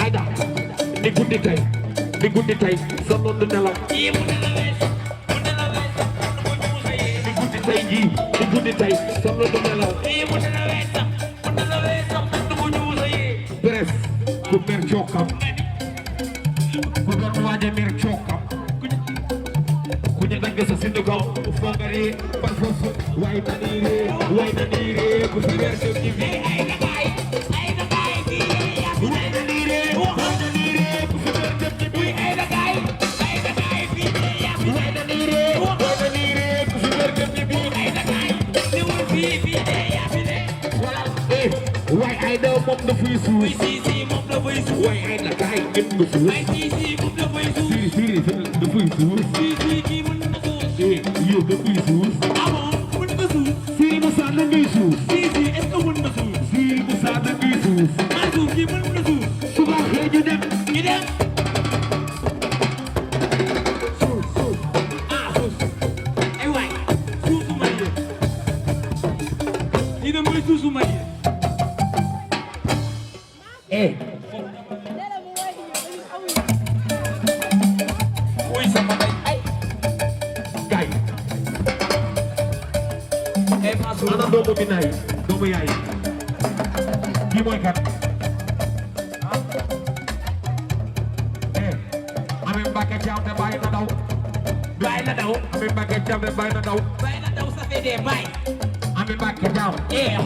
Aïda ni guddi tey sa noon du nelaw ni guddi tey jii ni guddi tey sa noon du nelaw bref ku mer cookam ku doon waaja mer cookam ku ñu dagg sa sindu kaw foogare par force way na nii ree ku fi mer dem ci fi way na nii ree ku fi mer dem ci fi way na nii ree ku fi mer dem ci fi way ay da moom dafay suus way ay da kaay gën nga suus siri dafay suus yow dafay suus siri Moussa da ngay suus siri Moussa da ngay suus suba xëy ñu dem ana doomu binaay doomu yaay kii mooy kat ame Mbacke Thiam te bàyyi na daw ame Mbacke Thiam te bàyyi na daw ça fait des bails ame Mbacke Thiam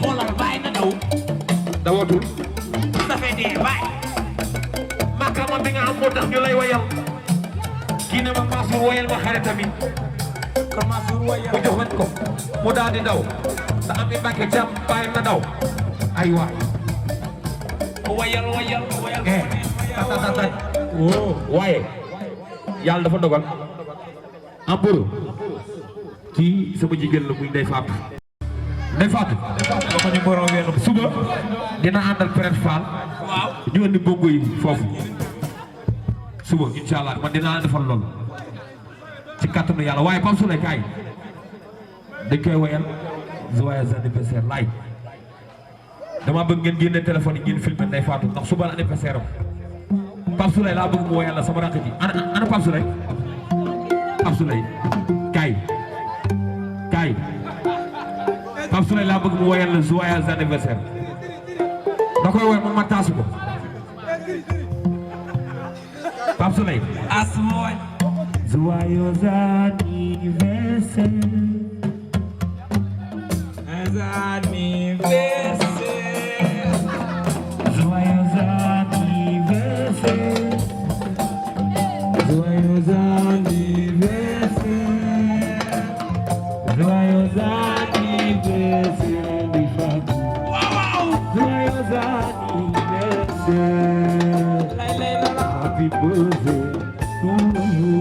xoolal bàyyi na daw dawatul ça fait des bails makama bi nga am moo tax ñu lay wayal kii ne ma Mansour wayal ma xare tamit kon Mansour wayal mu jox leen ko mu daal di daw te am Mbacke Thiam bàyyi na daw ay waay wayal waaye yàlla dafa dogal am buru kii sama jigéen la muy Ndeye Fatou dama ñu borom wenn suba dina àndal Père Fall ñu andi bongo yi foofu suba inshallah man dinaa la defal loolu ci kàttanu yàlla waaye Pape Souley kaay dañ koy woyal joyeux anniversaire laay dama bëgg ngeen génne téléphone yi ngeen filmé Ndeye Fatou ndax suba la anniversaire am Pape Souley laa bëgg mu woyal la sama rakk ji ana Pape Souley kaay Pape Souley laa bëgg mu woyal la joyeux anniversaire da koy woy moom ma taasu ko Pape Souley asmoy joyeux anniversaire joyeux anniversaire joyeux anniversaire joyeux anniversaire di Fatou joyeux anniversaire happy birthday to you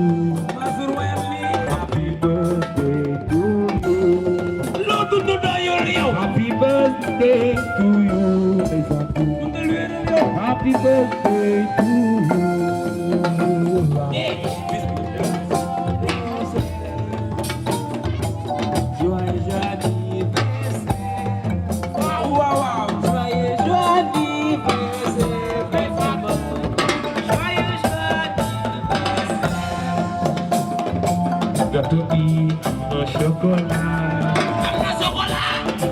happy birthday to you happy birthday to you happy birthday to you gâteau bi am chocolat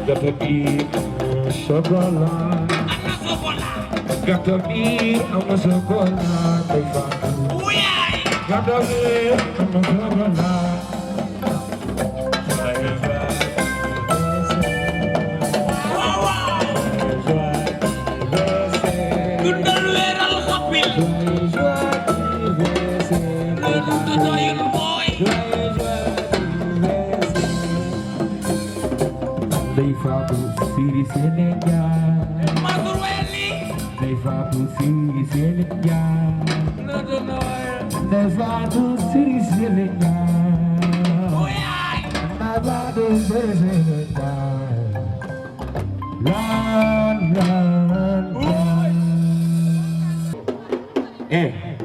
gâteau bi am chocolat gâteau bi am chocolat Ndeye Fatou gâteau bi am chocolat Ndeye Fatou Siri Sénégal Ndeye Fatou Siri Sénégal Ndeye Fatou Siri Sénégal Ndeye Fatou Siri Sénégal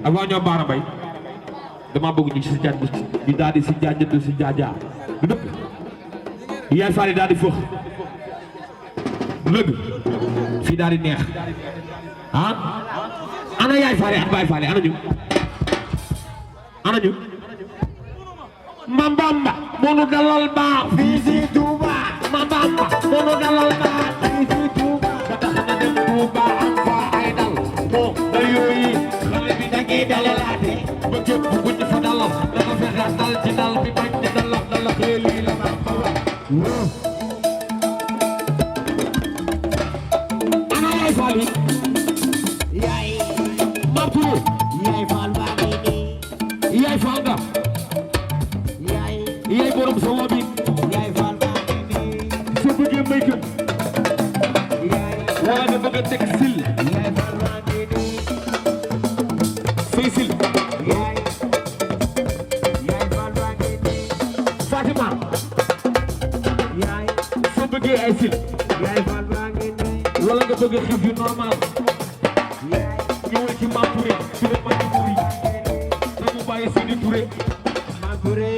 avant ñoo baara bay dama bëgg ñu ci jaaj ñu daal di si jaajëtu si jaajaa du dëpp yaay faale daal di fëx lëgg fii daal di neex ah ana yaay faale ak baay faale ana ñu Mambamba monu dalal baax fii si Touba Mambamba monu dalal baax fii si Touba ba tax na dem Touba am fa ay dal moo da yooyi xale bi da ngay dalalaate ba képp ku ñu fa dalal dafa fexe dal ci dal bi bañ di dalal dalal lii la ma fa wax ana yaay faal yi yaay Mabtu yaay faal baa ngi nii yaay faal nga yaay borom Somo bi yaay faal baa ngi nii su bëggee may kër wala nga bëgg a teg sil yaay faal baa ngi nii fay sil yaay faal baa ngi nii Fatima yaay su bëggee ay sil yaay faal baa ngi nii wala nga bëgg xef yu normal yaay ñëwal ci Mame Touré Touré Mame Touré dañu bàyyi Sidi Touré Mame Touré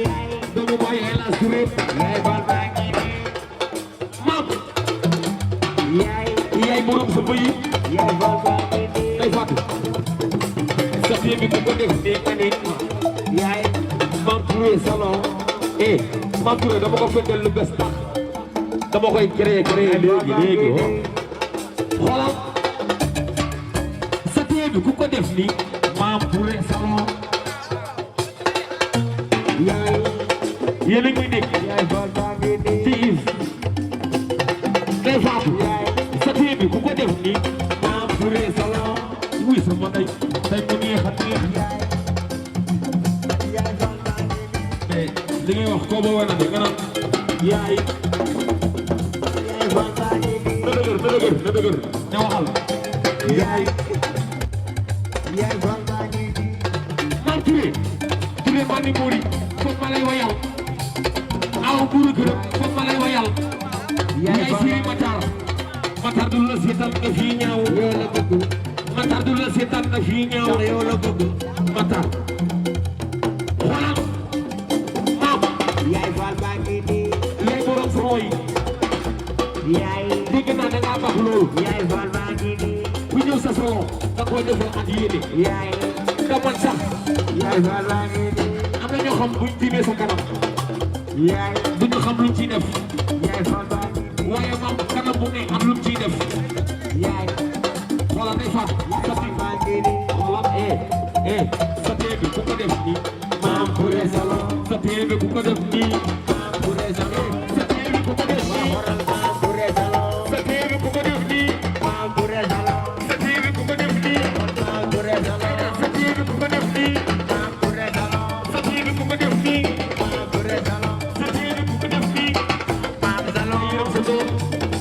dañu bàyyi El Hadj Touré yaay faal baa ngi nii Mame yaay borom sa bëyi yaay faal baa ngi nii day fàttu sa pied bi ku ko def nii nga ni yaay Mame Touré salon Mame Touré dama ko fekkee lu bees tax dama koy créer léegi xoolal sa pied bi ku ko def nii Mame Touré salon yaay yéen a ngi dégg yaay faal baa ngi nii ci Yves day faatu sa pied bi ku ko def nii Mame Touré salon wuy sama day mu neex a neex yaay faal baa ngi nii mais li ngay wax koo ba wana de nga naan yaay faal baa ngi nii na dëgër ne waxal yaay faal baa ngi nii Mame Touré man ni Mori foog ma lay wayal aw buuru gërëm foog ma lay wayal yaay Siri Matar du la seetaan nga fii ñaaw yow la bëgg Matar du la seetaan nga fii ñaaw yow la bëgg Matar xoolal Mame yaay faal baa ngi nii yaay borom Somo yi yaay dégg naa da ngaa baax loolu yaay faal baa ngi nii bu ñëw sa salon da koy defal ak yéene yaay da man sax yaay faal baa ngi nii am na ñoo xam buñ tiimee sa kanam yaay duñu xam luñ ciy def yaay faal baa ngi nii waaye Mame kanam bu ne am luñ ciy def yaay xoolal day faat sa pied baa ngi nii xoolal sa pied bi ku ko def nii Mame Touré salon sa pied bi ku ko def nii Mame Touré salon sa pied bi ku ko def nii Mame Touré salon sa pied bi ku ko def nii Mame Touré salon sa pied bi ku ko def nii Mame Touré salon sa pied bi ku ko def nii Mame Touré salon sa pied bi ku ko def nii Mame Touré salon sa pied bi ku ko def nii Mame salon yërëm sa doom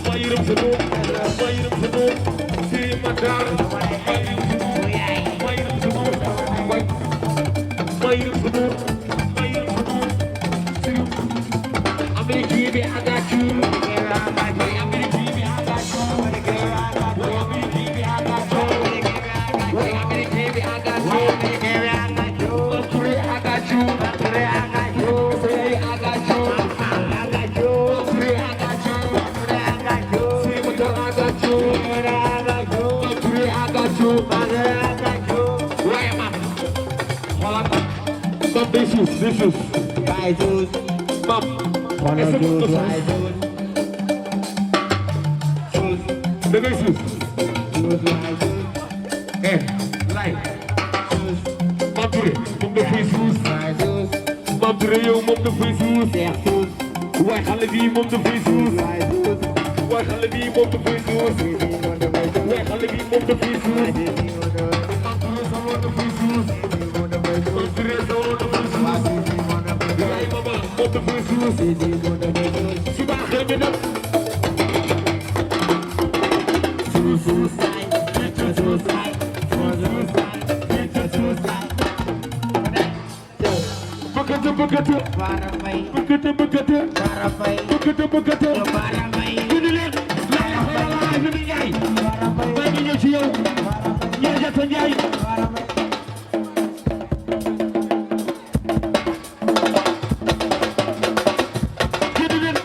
ma yërëm sa doom ma yërëm sa doom Siri Matar ma yërëm sa doom ma yërëm sa doom ma yërëm sa doom America bi I got you America bi I got you America bi I got you America bi I got you Mame Touré I got you Mame Touré I got you Siri I got you Mame Touré I got you Siri Matar I got you Mame Touré I got you waaye Mame xoolal Mame day suus Mame est-ce que mën nga suus da ngay suus lay Mame Touré moom dafay suus Mame Touré yow moom dafay suus waaye xale bi moom dafay suus waaye xale bi moom dafay suus waaye xale bi moom dafay suus Mame Touré salon dafay suus Mame Touré salon dafay suus yaay mama moom dafay suus su baaxee ñu def suus bëggate ñu leen la bi Njaay maa ngi ñëw ci yow ñee jata Njaay ñu leen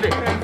Yes,